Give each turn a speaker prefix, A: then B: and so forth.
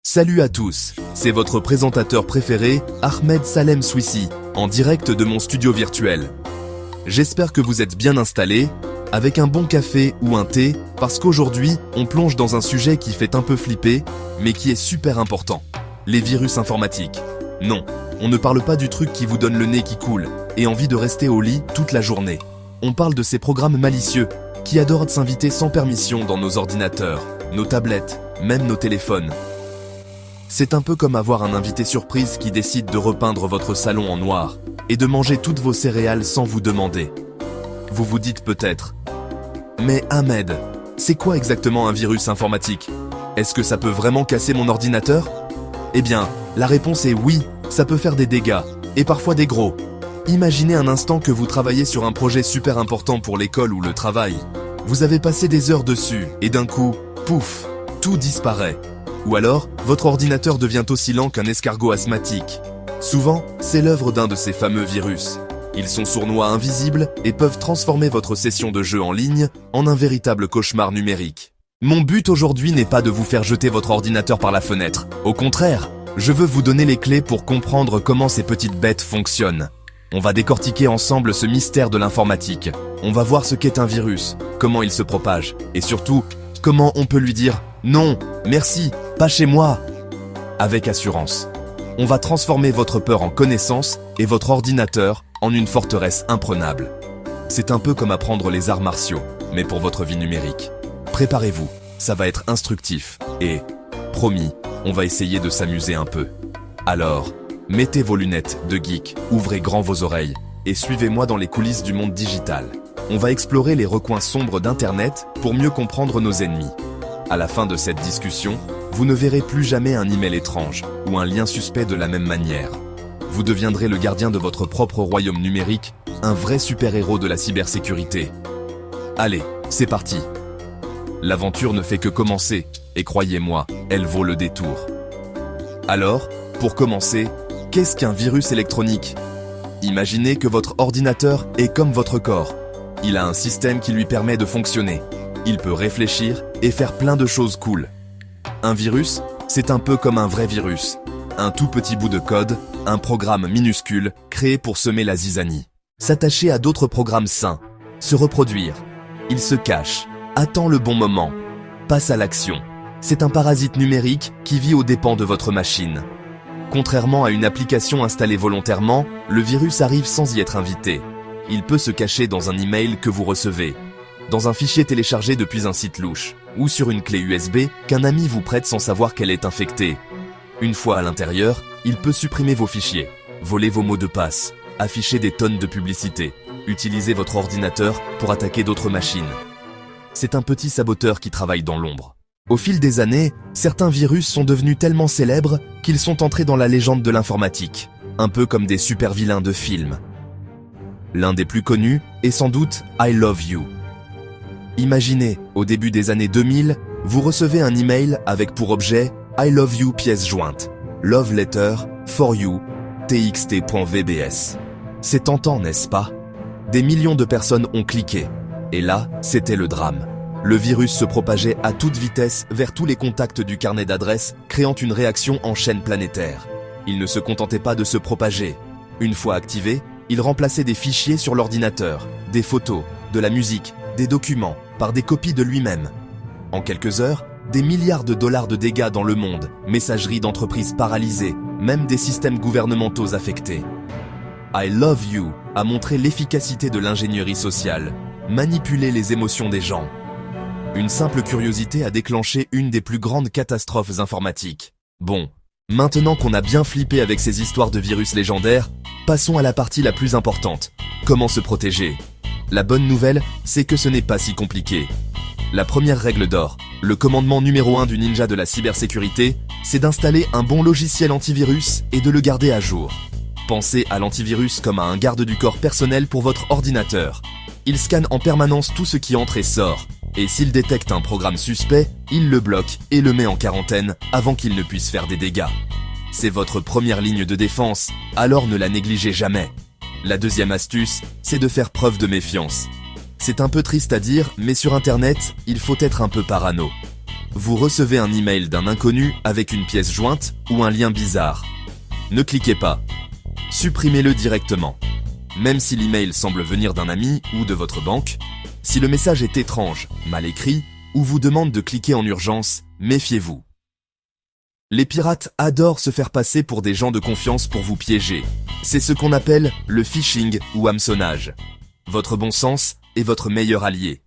A: Salut à tous, c'est votre présentateur préféré, Ahmed Salem Swissi, en direct de mon studio virtuel. J'espère que vous êtes bien installés, avec un bon café ou un thé, parce qu'aujourd'hui, on plonge dans un sujet qui fait un peu flipper, mais qui est super important. Les virus informatiques. Non, on ne parle pas du truc qui vous donne le nez qui coule, et envie de rester au lit toute la journée. On parle de ces programmes malicieux, qui adorent s'inviter sans permission dans nos ordinateurs, nos tablettes, même nos téléphones. C'est un peu comme avoir un invité surprise qui décide de repeindre votre salon en noir et de manger toutes vos céréales sans vous demander. Vous vous dites peut-être « Mais Ahmed, c'est quoi exactement un virus informatique? Est-ce que ça peut vraiment casser mon ordinateur ?» Eh bien, la réponse est oui, ça peut faire des dégâts, et parfois des gros. Imaginez un instant que vous travaillez sur un projet super important pour l'école ou le travail. Vous avez passé des heures dessus, et d'un coup, pouf, tout disparaît. Ou alors, votre ordinateur devient aussi lent qu'un escargot asthmatique. Souvent, c'est l'œuvre d'un de ces fameux virus. Ils sont sournois invisibles et peuvent transformer votre session de jeu en ligne en un véritable cauchemar numérique. Mon but aujourd'hui n'est pas de vous faire jeter votre ordinateur par la fenêtre. Au contraire, je veux vous donner les clés pour comprendre comment ces petites bêtes fonctionnent. On va décortiquer ensemble ce mystère de l'informatique. On va voir ce qu'est un virus, comment il se propage, et surtout, comment on peut lui dire « Non, merci, pas chez moi !» avec assurance. On va transformer votre peur en connaissance et votre ordinateur en une forteresse imprenable. C'est un peu comme apprendre les arts martiaux, mais pour votre vie numérique. Préparez-vous, ça va être instructif et, promis, on va essayer de s'amuser un peu. Alors, mettez vos lunettes de geek, ouvrez grand vos oreilles et suivez-moi dans les coulisses du monde digital. On va explorer les recoins sombres d'Internet pour mieux comprendre nos ennemis. À la fin de cette discussion, vous ne verrez plus jamais un email étrange ou un lien suspect de la même manière. Vous deviendrez le gardien de votre propre royaume numérique, un vrai super-héros de la cybersécurité. Allez, c'est parti. L'aventure ne fait que commencer, et croyez-moi, elle vaut le détour. Alors, pour commencer, qu'est-ce qu'un virus électronique? Imaginez que votre ordinateur est comme votre corps. Il a un système qui lui permet de fonctionner. Il peut réfléchir et faire plein de choses cool. Un virus, c'est un peu comme un vrai virus. Un tout petit bout de code, un programme minuscule créé pour semer la zizanie. S'attacher à d'autres programmes sains, se reproduire. Il se cache, attend le bon moment, passe à l'action. C'est un parasite numérique qui vit aux dépens de votre machine. Contrairement à une application installée volontairement, le virus arrive sans y être invité. Il peut se cacher dans un email que vous recevez, dans un fichier téléchargé depuis un site louche, ou sur une clé USB qu'un ami vous prête sans savoir qu'elle est infectée. Une fois à l'intérieur, il peut supprimer vos fichiers, voler vos mots de passe, afficher des tonnes de publicités, utiliser votre ordinateur pour attaquer d'autres machines. C'est un petit saboteur qui travaille dans l'ombre. Au fil des années, certains virus sont devenus tellement célèbres qu'ils sont entrés dans la légende de l'informatique, un peu comme des super-vilains de films. L'un des plus connus est sans doute I Love You. Imaginez, au début des années 2000, vous recevez un email avec pour objet I Love You pièce jointe, Love Letter for You, txt.vbs. C'est tentant, n'est-ce pas? Des millions de personnes ont cliqué. Et là, c'était le drame. Le virus se propageait à toute vitesse vers tous les contacts du carnet d'adresses, créant une réaction en chaîne planétaire. Il ne se contentait pas de se propager. Une fois activé, il remplaçait des fichiers sur l'ordinateur, des photos, de la musique, des documents, par des copies de lui-même. En quelques heures, des milliards de dollars de dégâts dans le monde, messageries d'entreprises paralysées, même des systèmes gouvernementaux affectés. I Love You a montré l'efficacité de l'ingénierie sociale, manipuler les émotions des gens. Une simple curiosité a déclenché une des plus grandes catastrophes informatiques. Bon, maintenant qu'on a bien flippé avec ces histoires de virus légendaires, passons à la partie la plus importante. Comment se protéger? La bonne nouvelle, c'est que ce n'est pas si compliqué. La première règle d'or, le commandement numéro 1 du ninja de la cybersécurité, c'est d'installer un bon logiciel antivirus et de le garder à jour. Pensez à l'antivirus comme à un garde du corps personnel pour votre ordinateur. Il scanne en permanence tout ce qui entre et sort. Et s'il détecte un programme suspect, il le bloque et le met en quarantaine avant qu'il ne puisse faire des dégâts. C'est votre première ligne de défense, alors ne la négligez jamais. La deuxième astuce, c'est de faire preuve de méfiance. C'est un peu triste à dire, mais sur Internet, il faut être un peu parano. Vous recevez un email d'un inconnu avec une pièce jointe ou un lien bizarre. Ne cliquez pas. Supprimez-le directement. Même si l'email semble venir d'un ami ou de votre banque, si le message est étrange, mal écrit ou vous demande de cliquer en urgence, méfiez-vous. Les pirates adorent se faire passer pour des gens de confiance pour vous piéger. C'est ce qu'on appelle le phishing ou hameçonnage. Votre bon sens est votre meilleur allié.